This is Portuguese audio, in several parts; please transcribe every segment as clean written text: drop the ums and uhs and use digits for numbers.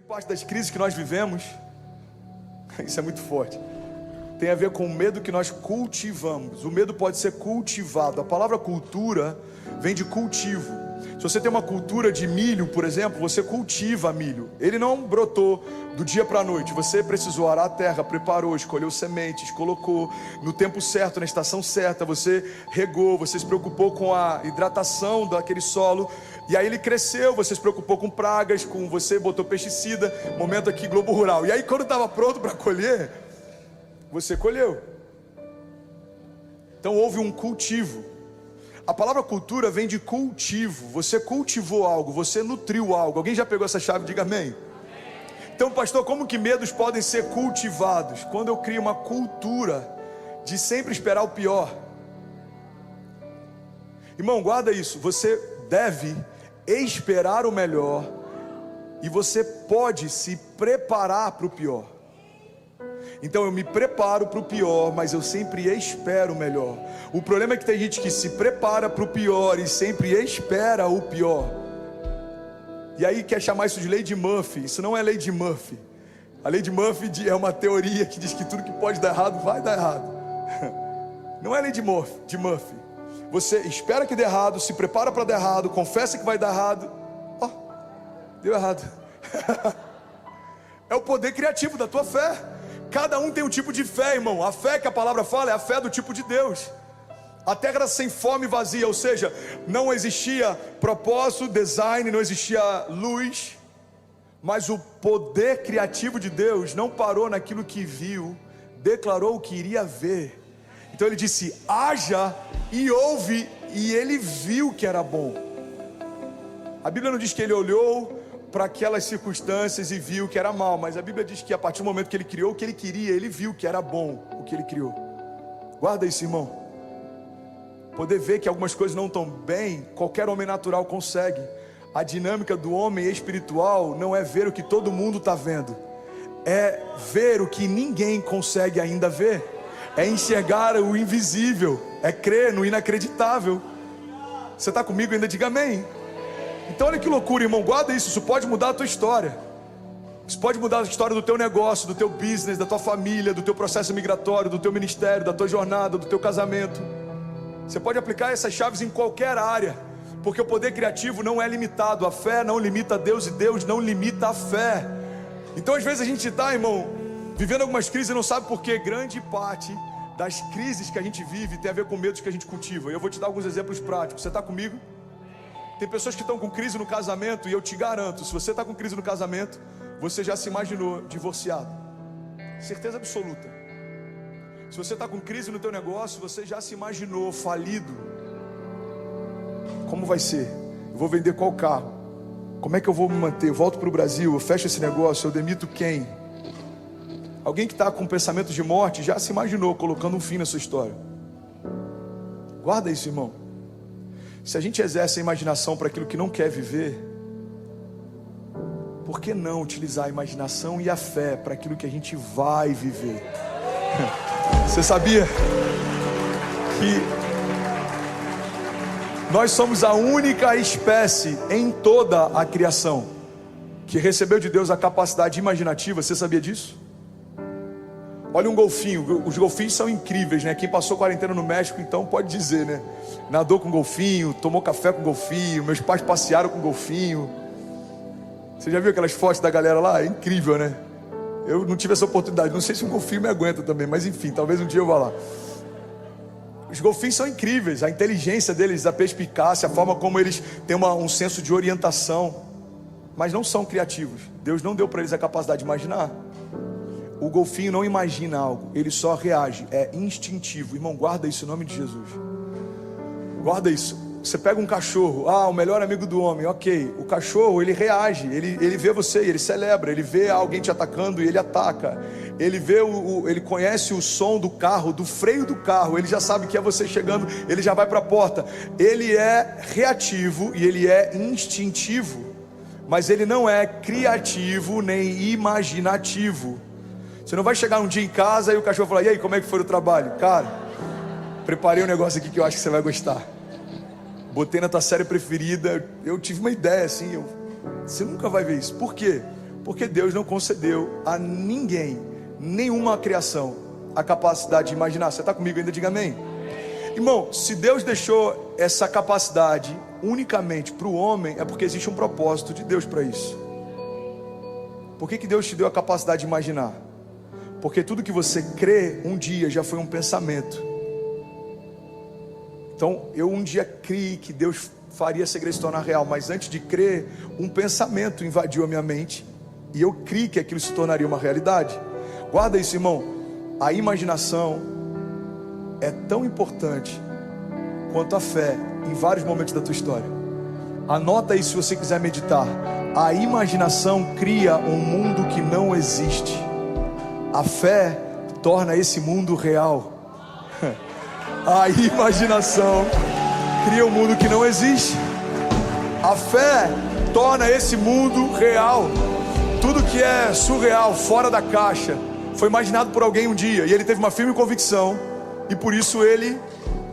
Grande parte das crises que nós vivemos, isso é muito forte, tem a ver com o medo que nós cultivamos. O medo pode ser cultivado. A palavra cultura vem de cultivo. Se você tem uma cultura de milho, por exemplo, você cultiva milho. Ele não brotou do dia para a noite. Você precisou arar a terra, preparou, escolheu sementes, colocou no tempo certo, na estação certa. Você regou, você se preocupou com a hidratação daquele solo. E aí ele cresceu, você se preocupou com pragas, você botou pesticida. Momento aqui, Globo Rural. E aí quando estava pronto para colher, você colheu. Então houve um cultivo. A palavra cultura vem de cultivo. Você cultivou algo, você nutriu algo. Alguém já pegou essa chave? Diga amém. Então, pastor, como que medos podem ser cultivados? Quando eu crio uma cultura de sempre esperar o pior. Irmão, guarda isso. Você deve esperar o melhor e você pode se preparar para o pior. Então eu me preparo para o pior, mas eu sempre espero o melhor. O problema é que tem gente que se prepara para o pior e sempre espera o pior. E aí quer chamar isso de lei de Murphy. Isso não é lei de Murphy. A lei de Murphy é uma teoria que diz que tudo que pode dar errado vai dar errado. Não é lei de Murphy. Você espera que dê errado, se prepara para dar errado, confessa que vai dar errado. Ó, deu errado. É o poder criativo da tua fé. Cada um tem um tipo de fé, irmão. A fé que a palavra fala é a fé do tipo de Deus. A terra era sem fome e vazia, ou seja, não existia propósito, design, não existia luz. Mas o poder criativo de Deus não parou naquilo que viu, declarou o que iria ver. Então ele disse, haja, e houve, e ele viu que era bom. A Bíblia não diz que ele olhou para aquelas circunstâncias e viu que era mal, mas a Bíblia diz que a partir do momento que ele criou o que ele queria, ele viu que era bom o que ele criou. Guarda isso, irmão. Poder ver que algumas coisas não estão bem, qualquer homem natural consegue. A dinâmica do homem espiritual não é ver o que todo mundo está vendo, é ver o que ninguém consegue ainda ver, é enxergar o invisível, é crer no inacreditável. Você está comigo ainda? Diga amém. Então olha que loucura, irmão, guarda isso. Isso pode mudar a tua história. Isso pode mudar a história do teu negócio, do teu business, da tua família, do teu processo migratório, do teu ministério, da tua jornada, do teu casamento. Você pode aplicar essas chaves em qualquer área, porque o poder criativo não é limitado. A fé não limita Deus e Deus não limita a fé. Então às vezes a gente está, irmão, vivendo algumas crises e não sabe por quê. Grande parte das crises que a gente vive tem a ver com medos que a gente cultiva. E eu vou te dar alguns exemplos práticos. Você está comigo? Tem pessoas que estão com crise no casamento, e eu te garanto, se você está com crise no casamento, você já se imaginou divorciado. Certeza absoluta. Se você está com crise no teu negócio, você já se imaginou falido. Como vai ser? Eu vou vender qual carro? Como é que eu vou me manter? Eu volto para o Brasil, eu fecho esse negócio, eu demito quem? Alguém que está com pensamento de morte já se imaginou colocando um fim na sua história. Guarda isso, irmão. Se a gente exerce a imaginação para aquilo que não quer viver, por que não utilizar a imaginação e a fé para aquilo que a gente vai viver? Você sabia que nós somos a única espécie em toda a criação que recebeu de Deus a capacidade imaginativa? Você sabia disso? Olha um golfinho. Os golfinhos são incríveis, né? Quem passou quarentena no México, então pode dizer, né? Nadou com golfinho, tomou café com golfinho, meus pais passearam com golfinho. Você já viu aquelas fotos da galera lá? É incrível, né? Eu não tive essa oportunidade, não sei se um golfinho me aguenta também, mas enfim, talvez um dia eu vá lá. Os golfinhos são incríveis, a inteligência deles, a perspicácia, a forma como eles têm um senso de orientação, mas não são criativos. Deus não deu para eles a capacidade de imaginar. O golfinho não imagina algo, ele só reage, é instintivo. Irmão, guarda isso em nome de Jesus. Guarda isso. Você pega um cachorro, o melhor amigo do homem, ok. O cachorro, ele reage, ele vê você e ele celebra. Ele vê alguém te atacando e ele ataca. Ele vê ele conhece o som do carro, do freio do carro. Ele já sabe que é você chegando, ele já vai para a porta. Ele é reativo e ele é instintivo, mas ele não é criativo nem imaginativo. Você não vai chegar um dia em casa e o cachorro falar, e aí, como é que foi o trabalho? Cara, preparei um negócio aqui que eu acho que você vai gostar. Botei na tua série preferida. Eu tive uma ideia assim, você nunca vai ver isso. Por quê? Porque Deus não concedeu a ninguém, nenhuma criação, a capacidade de imaginar. Você está comigo ainda? Diga amém. Irmão, se Deus deixou essa capacidade unicamente para o homem, é porque existe um propósito de Deus para isso. Por que Deus te deu a capacidade de imaginar? Porque tudo que você crê um dia já foi um pensamento. Então eu um dia criei que Deus faria essa igreja se tornar real, mas antes de crer, um pensamento invadiu a minha mente e eu criei que aquilo se tornaria uma realidade. Guarda isso, irmão. A imaginação é tão importante quanto a fé em vários momentos da tua história. Anota isso se você quiser meditar. A imaginação cria um mundo que não existe. A fé torna esse mundo real. A imaginação cria um mundo que não existe. A fé torna esse mundo real. Tudo que é surreal, fora da caixa, foi imaginado por alguém um dia, e ele teve uma firme convicção, e por isso ele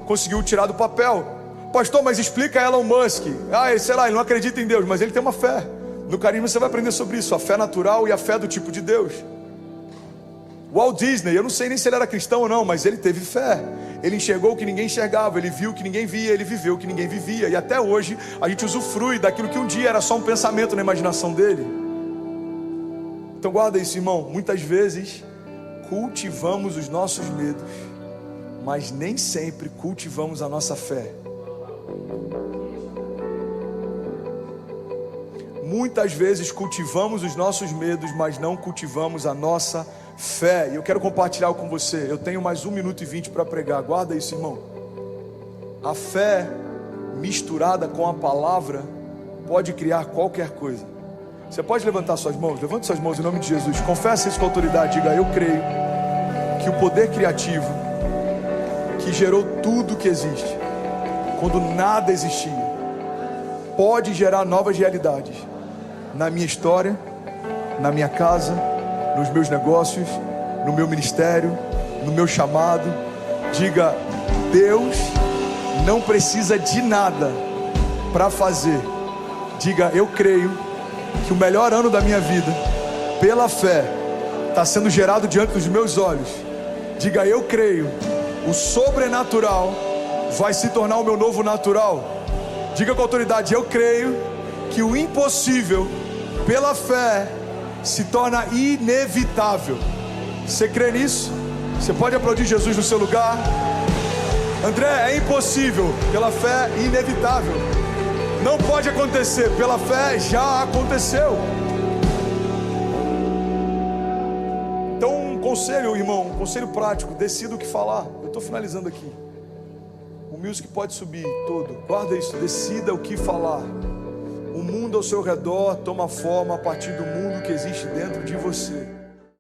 conseguiu tirar do papel. Pastor, mas explica Elon Musk. Sei lá, ele não acredita em Deus, mas ele tem uma fé. No carisma você vai aprender sobre isso, a fé natural e a fé do tipo de Deus. Walt Disney, eu não sei nem se ele era cristão ou não, mas ele teve fé. Ele enxergou o que ninguém enxergava, ele viu o que ninguém via, ele viveu o que ninguém vivia. E até hoje a gente usufrui daquilo que um dia era só um pensamento na imaginação dele. Então guarda isso, irmão. Muitas vezes cultivamos os nossos medos, mas nem sempre cultivamos a nossa fé. Muitas vezes cultivamos os nossos medos, mas não cultivamos a nossa fé. E eu quero compartilhar com você. Eu tenho mais 1 minuto e 20 para pregar. Guarda isso, irmão. A fé misturada com a palavra pode criar qualquer coisa. Você pode levantar suas mãos? Levante suas mãos em nome de Jesus. Confessa isso com autoridade. Diga: eu creio que o poder criativo que gerou tudo que existe, quando nada existia, pode gerar novas realidades na minha história, na minha casa, nos meus negócios, no meu ministério, no meu chamado. Diga: Deus não precisa de nada para fazer. Diga: eu creio que o melhor ano da minha vida, pela fé, está sendo gerado diante dos meus olhos. Diga: eu creio, o sobrenatural vai se tornar o meu novo natural. Diga com autoridade: eu creio que o impossível, pela fé, se torna inevitável. Você crê nisso? Você pode aplaudir Jesus no seu lugar? André, é impossível, pela fé, inevitável. Não pode acontecer, pela fé, já aconteceu. Então, um conselho, irmão, um conselho prático: decida o que falar. Eu estou finalizando aqui. O music pode subir todo. Guarda isso, decida o que falar. O mundo ao seu redor toma forma a partir do mundo que existe dentro de você.